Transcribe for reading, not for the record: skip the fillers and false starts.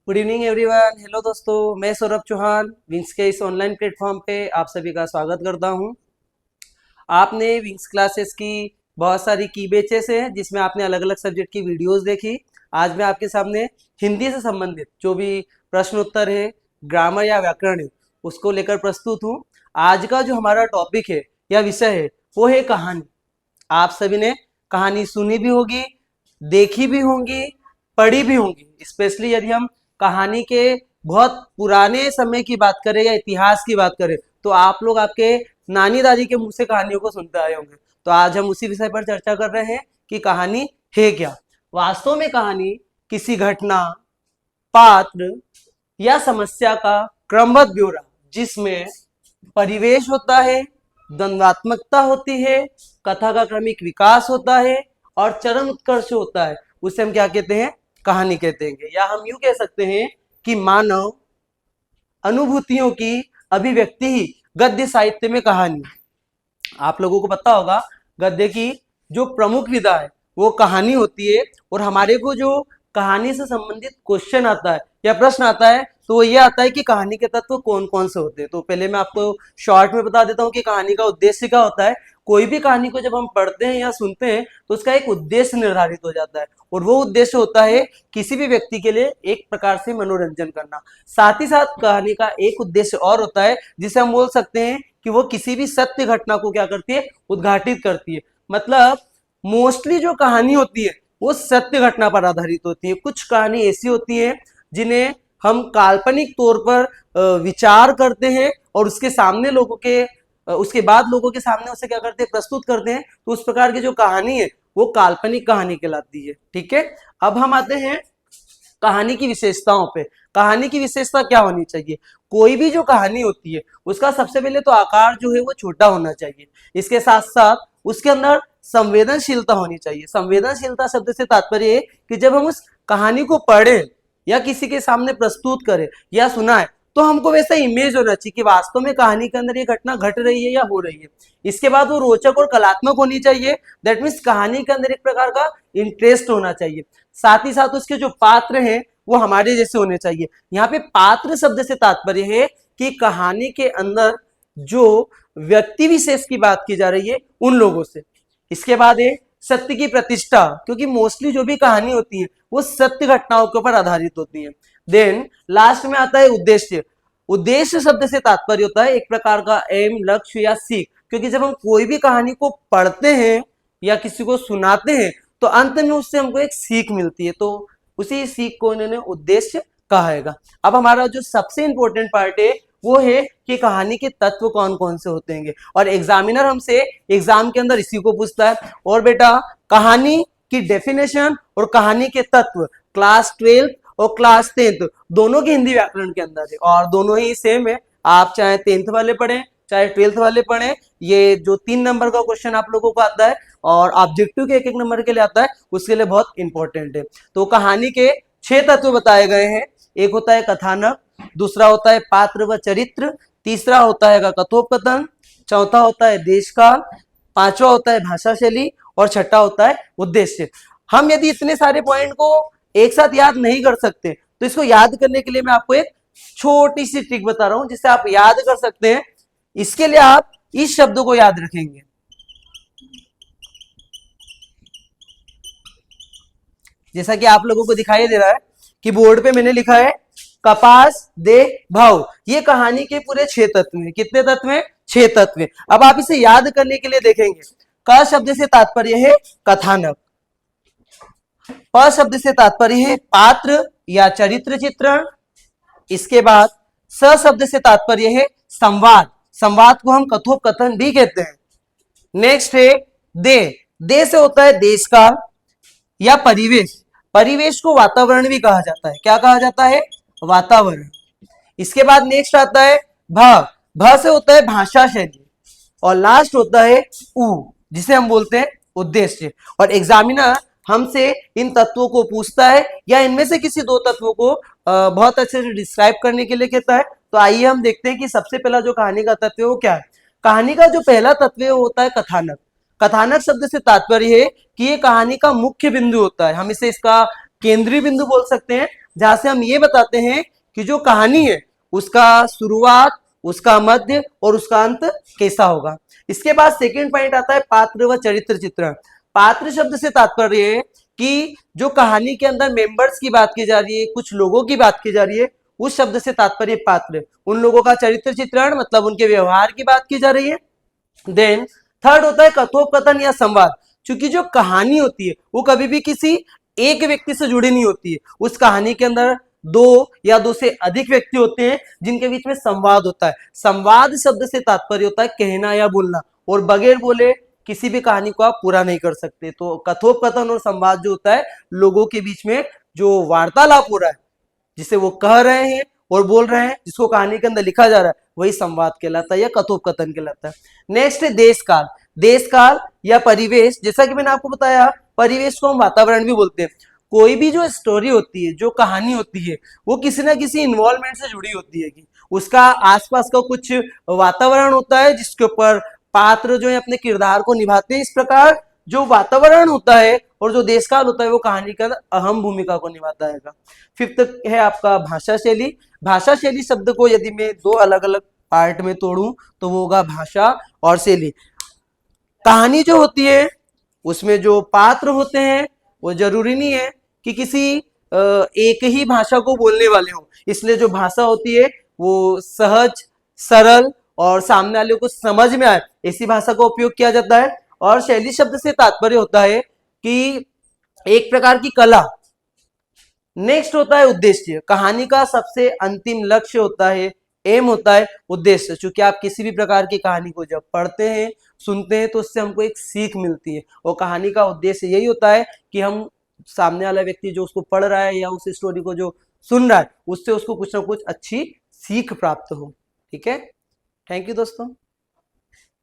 Good evening everyone. Hello दोस्तों, मैं Saurabh Chauhan wings के इस ऑनलाइन प्लेटफॉर्म पे आप सभी का स्वागत करता हूं। आपने विंग्स क्लासेस की बहुत सारी की बैचेस हैं जिसमें आपने अलग अलग सब्जेक्ट की वीडियोस देखी। आज मैं आपके सामने हिंदी से संबंधित जो भी प्रश्न उत्तर है, ग्रामर या व्याकरण है, उसको लेकर प्रस्तुत हूँ। आज का जो हमारा टॉपिक है या विषय है वो है कहानी। आप सभी ने कहानी सुनी भी होगी, देखी भी होंगी, पढ़ी भी होंगी। स्पेशली यदि हम कहानी के बहुत पुराने समय की बात करें या इतिहास की बात करें तो आप लोग आपके नानी दादी के मुंह से कहानियों को सुनते आए होंगे। तो आज हम उसी विषय पर चर्चा कर रहे हैं कि कहानी है क्या। वास्तव में कहानी किसी घटना, पात्र या समस्या का क्रमबद्ध ब्यौरा जिसमें परिवेश होता है, द्वंद्वात्मकता होती है, कथा का क्रमिक विकास होता है और चरम उत्कर्ष होता है, उसे हम क्या कहते हैं? कहानी कहते हैं। या हम यूं कह सकते हैं कि मानव अनुभूतियों की अभिव्यक्ति ही गद्य साहित्य में कहानी। आप लोगों को पता होगा गद्य की जो प्रमुख विधा है वो कहानी होती है। और हमारे को जो कहानी से संबंधित क्वेश्चन आता है या प्रश्न आता है तो वो ये आता है कि कहानी के तत्व कौन कौन से होते हैं। तो पहले मैं आपको शॉर्ट में बता देता हूँ कि कहानी का उद्देश्य क्या होता है। कोई भी कहानी को जब हम पढ़ते हैं या सुनते हैं तो उसका एक उद्देश्य निर्धारित हो जाता है और वो उद्देश्य होता है किसी भी व्यक्ति के लिए एक प्रकार से मनोरंजन करना। साथ ही साथ कहानी का एक उद्देश्य और होता है जिसे हम बोल सकते हैं कि वो किसी भी सत्य घटना को क्या करती है? उद्घाटित करती है। मतलब मोस्टली जो कहानी होती है वो सत्य घटना पर आधारित होती है। कुछ कहानी ऐसी होती है जिन्हें हम काल्पनिक तौर पर विचार करते हैं और उसके सामने लोगों के उसके बाद लोगों के सामने उसे क्या करते हैं? प्रस्तुत करते हैं। तो उस प्रकार की जो कहानी है वो काल्पनिक कहानी कहलाती है। ठीक है, अब हम आते हैं कहानी की विशेषताओं पे। कहानी की विशेषता क्या होनी चाहिए? कोई भी जो कहानी होती है उसका सबसे पहले तो आकार जो है वो छोटा होना चाहिए। इसके साथ साथ उसके अंदर संवेदनशीलता होनी चाहिए। संवेदनशीलता शब्द से तात्पर्य है कि जब हम उस कहानी को पढ़ें या किसी के सामने प्रस्तुत करें या सुनाएं तो हमको वैसा इमेज होना चाहिए कि वास्तव में कहानी के अंदर ये घटना घट रही है या हो रही है। इसके बाद वो रोचक और कलात्मक होनी चाहिए। दैट मीन्स कहानी के अंदर एक प्रकार का इंटरेस्ट होना चाहिए। साथ ही साथ उसके जो पात्र हैं वो हमारे जैसे होने चाहिए। यहाँ पे पात्र शब्द से तात्पर्य है कि कहानी के अंदर जो व्यक्ति विशेष की बात की जा रही है उन लोगों से। इसके बाद है सत्य की प्रतिष्ठा, क्योंकि मोस्टली जो भी कहानी होती है वो सत्य घटनाओं के ऊपर आधारित होती है। देन लास्ट में आता है उद्देश्य। उद्देश्य शब्द से तात्पर्य होता है एक प्रकार का एम, लक्ष्य या सीख। क्योंकि जब हम कोई भी कहानी को पढ़ते हैं या किसी को सुनाते हैं तो अंत में उससे हमको एक सीख मिलती है, तो उसी सीख को इन्होंने उद्देश्य कहा। अब हमारा जो सबसे इंपॉर्टेंट पार्ट है वो है कि कहानी के तत्व कौन कौन से होते हैं। और एग्जामिनर हमसे एग्जाम के अंदर इसी को पूछता है। और बेटा कहानी की डेफिनेशन और कहानी के तत्व क्लास 12 और क्लास 10 दोनों के हिंदी व्याकरण के अंदर है और दोनों ही सेम है। आप चाहे 10th वाले पढ़ें चाहे 12th वाले पढ़ें, ये जो 3 नंबर का क्वेश्चन आप लोगों को आता है और ऑब्जेक्टिव के 1-1 नंबर के लिए आता है उसके लिए बहुत इंपॉर्टेंट है। तो कहानी के 6 तत्व बताए गए हैं। एक होता है कथानक, दूसरा होता है पात्र व चरित्र, तीसरा होता है कथोपकथन, चौथा होता है देशकाल, पांचवा होता है भाषा शैली और छठा होता है उद्देश्य। हम यदि इतने सारे पॉइंट को एक साथ याद नहीं कर सकते तो इसको याद करने के लिए मैं आपको एक छोटी सी ट्रिक बता रहा हूं जिससे आप याद कर सकते हैं। इसके लिए आप इस शब्द को याद रखेंगे। जैसा कि आप लोगों को दिखाई दे रहा है कि बोर्ड पे मैंने लिखा है कपास दे भाव। ये कहानी के पूरे 6 तत्व हैं। कितने तत्व हैं? 6 तत्व हैं। अब आप इसे याद करने के लिए देखेंगे। क शब्द से तात्पर्य है कथानक, प शब्द से तात्पर्य है पात्र या चरित्र चित्रण। इसके बाद स शब्द से तात्पर्य है संवाद, संवाद को हम कथोपकथन भी कहते हैं। नेक्स्ट है दे, दे से होता है देश काल या परिवेश। परिवेश को वातावरण भी कहा जाता है। क्या कहा जाता है? वातावरण। इसके बाद नेक्स्ट आता है भ, भ से होता है भाषा शैली और लास्ट होता है उ जिसे हम बोलते हैं उद्देश्य। और एग्जामिनर हमसे इन तत्वों को पूछता है या इनमें से किसी 2 तत्वों को बहुत अच्छे से डिस्क्राइब करने के लिए कहता है। तो आइए हम देखते हैं कि सबसे पहला जो कहानी का तत्व है वो क्या है। कहानी का जो पहला तत्व है वो होता है कथानक। कथानक शब्द से तात्पर्य है कि ये कहानी का मुख्य बिंदु होता है। हम इसे इसका केंद्रीय बिंदु बोल सकते हैं, जहां से हम ये बताते हैं कि जो कहानी है उसका शुरुआत, उसका मध्य और उसका अंत कैसा होगा। इसके बाद सेकंड पॉइंट आता है पात्र व चरित्र चित्रण। पात्र शब्द से तात्पर्य है कि जो कहानी के अंदर मेंबर्स की बात की जा रही है, कुछ लोगों की बात की जा रही है, उस शब्द से तात्पर्य पात्र, उन लोगों का चरित्र चित्रण मतलब उनके व्यवहार की बात की जा रही है। देन थर्ड होता है कथोपकथन या संवाद। क्योंकि जो कहानी होती है वो कभी भी किसी एक व्यक्ति से जुड़ी नहीं होती है, उस कहानी के अंदर दो या दो से अधिक व्यक्ति होते हैं जिनके बीच में संवाद होता है। संवाद शब्द से तात्पर्य होता है कहना या बोलना, और बगैर बोले किसी भी कहानी को आप पूरा नहीं कर सकते। तो कथोपकथन और संवाद जो होता है लोगों के बीच में जो वार्तालाप हो रहा है, जिसे वो कह रहे हैं और बोल रहे हैं, जिसको कहानी के अंदर लिखा जा रहा है, वही संवाद कहलाता है या कथोपकथन कहलाता है। नेक्स्ट है देश काल। देश काल या परिवेश, जैसा कि मैंने आपको बताया परिवेश को हम वातावरण भी बोलते हैं। कोई भी जो स्टोरी होती है, जो कहानी होती है, वो किसी ना किसी इन्वॉल्वमेंट से जुड़ी होती है कि उसका आसपास का कुछ वातावरण होता है जिसके ऊपर पात्र जो है अपने किरदार को निभाते हैं। इस प्रकार जो वातावरण होता है और जो देश काल होता है वो कहानी के अंदर अहम भूमिका को निभाता है। फिफ्थ है आपका भाषा शैली। भाषा शैली शब्द को यदि मैं दो अलग अलग पार्ट में तोड़ूं तो वो होगा भाषा और शैली। कहानी जो होती है उसमें जो पात्र होते हैं वो जरूरी नहीं है कि किसी एक ही भाषा को बोलने वाले हों, इसलिए जो भाषा होती है वो सहज, सरल और सामने वाले को समझ में आए ऐसी भाषा का उपयोग किया जाता है। और शैली शब्द से तात्पर्य होता है कि एक प्रकार की कला। नेक्स्ट होता है उद्देश्य। कहानी का सबसे अंतिम लक्ष्य होता है, एम होता है उद्देश्य। क्योंकि आप किसी भी प्रकार की कहानी को जब पढ़ते हैं, सुनते हैं, तो उससे हमको एक सीख मिलती है, और कहानी का उद्देश्य यही होता है कि हम सामने वाला व्यक्ति जो उसको पढ़ रहा है या उस स्टोरी को जो सुन रहा है उससे उसको कुछ ना कुछ अच्छी सीख प्राप्त हो। ठीक है, थैंक यू दोस्तों।